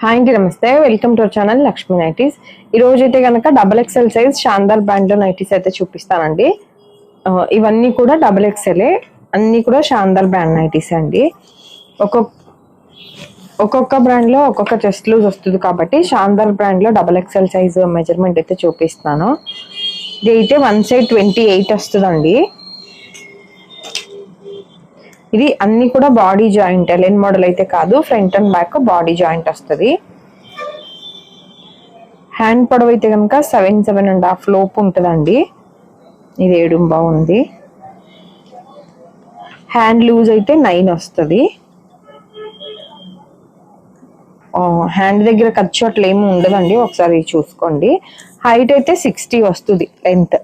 Hi అండి, నమస్తే. Welcome to our channel Lakshmi nighties. ఈ రోజు అయితే కనుక XXL సైజ్ శాందార్ బ్రాండ్ లో నైటీస్ అయితే చూపిస్తానండి. ఇవన్నీ కూడా XXL, అన్ని కూడా శాందార్ బ్రాండ్ నైటీస్ అండి. ఒక్కొక్క బ్రాండ్ లో ఒక్కొక్క చెస్ట్ లూజ్ వస్తుంది కాబట్టి శాందార్ బ్రాండ్ లో XXL సైజ్ మెజర్మెంట్ అయితే చూపిస్తాను. ఇది అయితే 1 సైడ్ 28 వస్తుందండి. ఇది అన్ని కూడా బాడీ జాయింట్, ఎల్ఎన్ మోడల్ అయితే కాదు, front and back body joint వస్తుంది. హ్యాండ్ పొడవు అయితే కనుక 7.5 లోపు ఉంటుందండి. ఇది 7 బాగుంది. హ్యాండ్ లూజ్ అయితే 9 వస్తుంది. హ్యాండ్ దగ్గర ఖర్చు అట్లా ఏమి ఉండదండి, ఒకసారి చూసుకోండి. హైట్ అయితే 60 వస్తుంది లెంత్.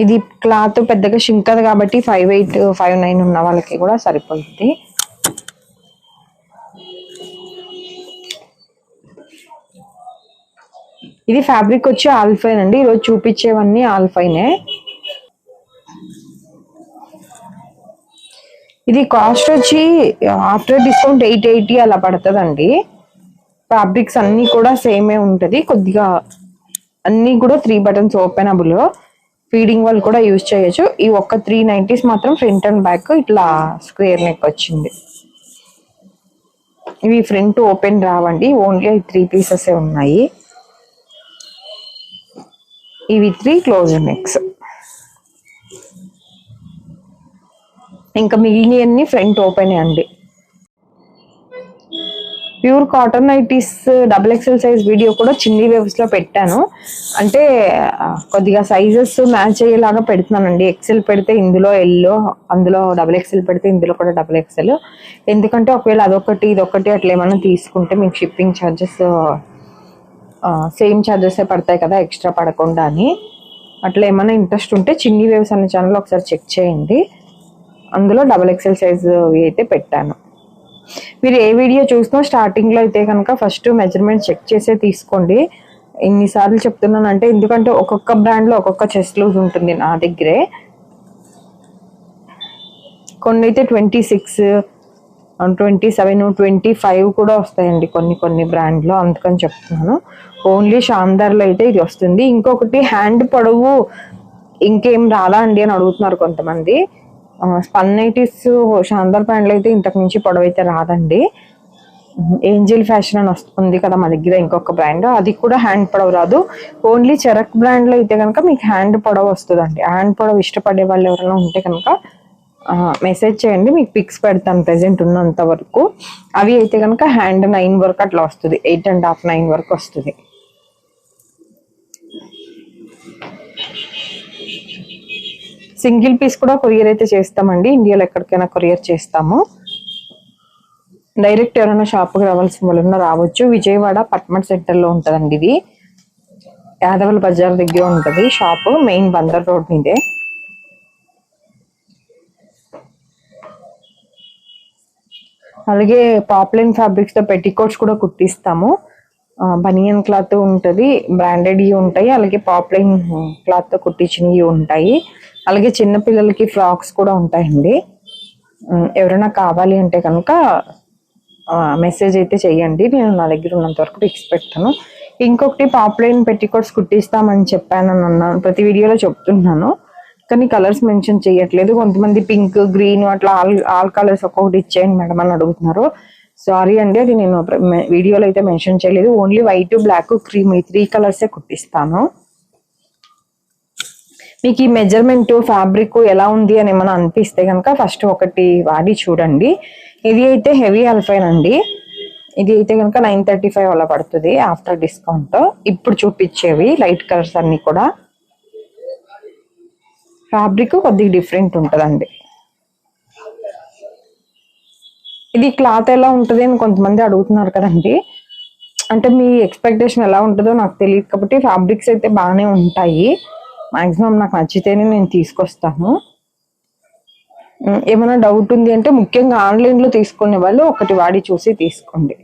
ఇది క్లాత్ పెద్దగా షింకదు కాబట్టి 5'8", 5'9" ఉన్న వాళ్ళకి కూడా సరిపోతుంది. ఇది ఫ్యాబ్రిక్ వచ్చి ఆల్ఫైన్ అండి. ఈరోజు చూపించేవన్నీ ఆల్ఫైనే. ఇది కాస్ట్ వచ్చి ఆఫ్టర్ డిస్కౌంట్ 880 అలా పడుతుందండి. ఫ్యాబ్రిక్స్ అన్ని కూడా సేమే ఉంటుంది. కొద్దిగా అన్ని కూడా 3 బటన్స్ ఓపెనబుల్, ఫీడింగ్ వాళ్ళు కూడా యూజ్ చేయొచ్చు. ఈ ఒక్క 3 నైటీస్ మాత్రం ఫ్రంట్ అండ్ బ్యాక్ ఇట్లా స్క్వేర్ నెక్ వచ్చింది. ఇవి ఫ్రంట్ ఓపెన్ రావండి, ఓన్లీ 3 పీసెస్ ఉన్నాయి. ఇవి 3 క్లోజ్ నెక్స్. ఇంకా మిగిలినవన్నీ ఫ్రంట్ ఓపెన్ అండి. Pure cotton nighties XXL size video కూడా చిన్ని వేవ్స్ లో పెట్టాను. అంటే కొద్దిగా సైజెస్ మ్యాచ్ అయ్యేలాగా పెడుతున్నానండి. ఎక్సెల్ పెడితే ఇందులో ఎల్లో, అందులో XXL పెడితే ఇందులో కూడా XXL. ఎందుకంటే ఒకవేళ అదొకటి ఇదొకటి అట్లా ఏమైనా తీసుకుంటే మీకు షిప్పింగ్ ఛార్జెస్ సేమ్ ఛార్జెస్ పడతాయి కదా, ఎక్స్ట్రా పడకుండా అని. అట్లా ఏమైనా ఇంట్రెస్ట్ ఉంటే చిన్ని వేవ్స్ అనే ఛానల్ ఒకసారి చెక్ చేయండి. అందులో XXL సైజ్ అయితే పెట్టాను. మీరు ఏ వీడియో చూసినా స్టార్టింగ్లో అయితే కనుక ఫస్ట్ మెజర్మెంట్ చెక్ చేసే తీసుకోండి. ఎన్నిసార్లు చెప్తున్నాను అంటే, ఎందుకంటే ఒక్కొక్క బ్రాండ్లో ఒక్కొక్క చెస్ట్ లూజ్ ఉంటుంది. నా దగ్గరే కొన్ని అయితే 26, 27, 25 కూడా వస్తాయండి కొన్ని బ్రాండ్లో. అందుకని చెప్తున్నాను. ఓన్లీ శాందార్లో అయితే ఇది వస్తుంది. ఇంకొకటి హ్యాండ్ పొడవు ఇంకేం రాదా అండి అని అడుగుతున్నారు కొంతమంది. స్పన్ నైటీస్ శాందార్ బ్రాండ్లో అయితే ఇంతకు మించి పొడవు అయితే రాదండి. ఏంజిల్ ఫ్యాషన్ అని వస్తుంది కదా మా దగ్గర ఇంకొక బ్రాండ్, అది కూడా హ్యాండ్ పొడవు రాదు. ఓన్లీ చెరక్ బ్రాండ్లో అయితే కనుక మీకు హ్యాండ్ పొడవు వస్తుందండి. హ్యాండ్ పొడవు ఇష్టపడే వాళ్ళు ఎవరైనా ఉంటే కనుక మెసేజ్ చేయండి, మీకు పిక్స్ పెడతాను ప్రెసెంట్ ఉన్నంత వరకు. అవి అయితే కనుక హ్యాండ్ 9 వరకు అట్లా వస్తుంది, 8.5, 9 వరకు వస్తుంది. సింగిల్ పీస్ కూడా కొరియర్ అయితే చేస్తామండి. ఇండియాలో ఎక్కడికైనా కొరియర్ చేస్తాము. డైరెక్ట్ ఎవరైనా షాప్కి రావాల్సిన వాళ్ళు రావచ్చు. విజయవాడ పట్మట్ సెంటర్లో ఉంటుందండి. ఇది యాదవల బజార్ దగ్గర ఉంటుంది షాపు, మెయిన్ బందర్ రోడ్ మీదే. అలాగే పాప్లైన్ ఫ్యాబ్రిక్స్తో పెట్టికోట్స్ కూడా కుట్టిస్తాము. బనియన్ క్లాత్ ఉంటుంది, బ్రాండెడ్ ఉంటాయి. అలాగే పాప్లైన్ క్లాత్తో కుట్టించినవి ఉంటాయి. అలాగే చిన్నపిల్లలకి ఫ్రాక్స్ కూడా ఉంటాయండి. ఎవరైనా కావాలి అంటే కనుక మెసేజ్ అయితే చెయ్యండి, నేను నా దగ్గర ఉన్నంత వరకు పిక్స్ పెడతాను. ఇంకొకటి పాప్లైన్ పెట్టికోట్స్ కుట్టిస్తామని చెప్పాను అన్నాను, ప్రతి వీడియోలో చెప్తున్నాను కానీ కలర్స్ మెన్షన్ చేయట్లేదు. కొంతమంది పింక్, గ్రీన్ అట్లా ఆల్ కలర్స్ ఒక్కొక్కటి ఇచ్చేయండి మేడం అని అడుగుతున్నారు. సారీ అండి, అది నేను వీడియోలో అయితే మెన్షన్ చేయలేదు. ఓన్లీ వైట్, బ్లాక్, క్రీమ్ ఈ 3 కలర్సే కుట్టిస్తాను. మీకు ఈ మెజర్మెంట్ ఫ్యాబ్రిక్ ఎలా ఉంది అని ఏమైనా అనిపిస్తే కనుక ఫస్ట్ ఒకటి వాడి చూడండి. ఇది అయితే హెవీ ఆల్ఫైన్ అండి. ఇది అయితే కనుక 935 అలా పడుతుంది ఆఫ్టర్ డిస్కౌంట్. ఇప్పుడు చూపించేవి లైట్ కలర్స్ అన్ని కూడా ఫ్యాబ్రిక్ కొద్దిగా డిఫరెంట్ ఉంటుందండి. ఇది క్లాత్ ఎలా ఉంటుంది అని కొంతమంది అడుగుతున్నారు కదండి. అంటే మీ ఎక్స్పెక్టేషన్ ఎలా ఉంటుందో నాకు తెలియదు కాబట్టి ఫ్యాబ్రిక్స్ అయితే బాగానే ఉంటాయి. మాక్సిమం నాకు నచ్చితేనే నేను తీసుకొస్తాను. ఏమైనా డౌట్ ఉంది అంటే ముఖ్యంగా ఆన్లైన్లో తీసుకునే వాళ్ళు ఒకటి వాడి చూసి తీసుకోండి.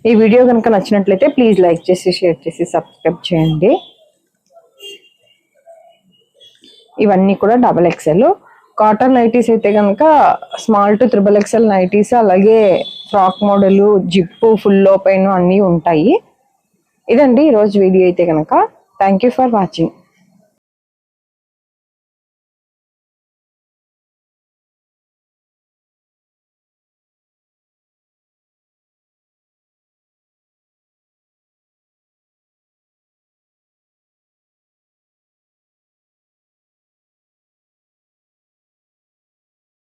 ఈ వీడియో కనుక నచ్చినట్లయితే ప్లీజ్ లైక్ చేసి, షేర్ చేసి, సబ్స్క్రైబ్ చేయండి. ఇవన్నీ కూడా XXL. కాటన్ నైటీస్ అయితే కనుక స్మాల్ టు XXL నైటీస్, అలాగే frock model, zip, full open అన్నీ ఉంటాయి. ఇదండి ఈరోజు వీడియో అయితే కనుక. Thank you for watching.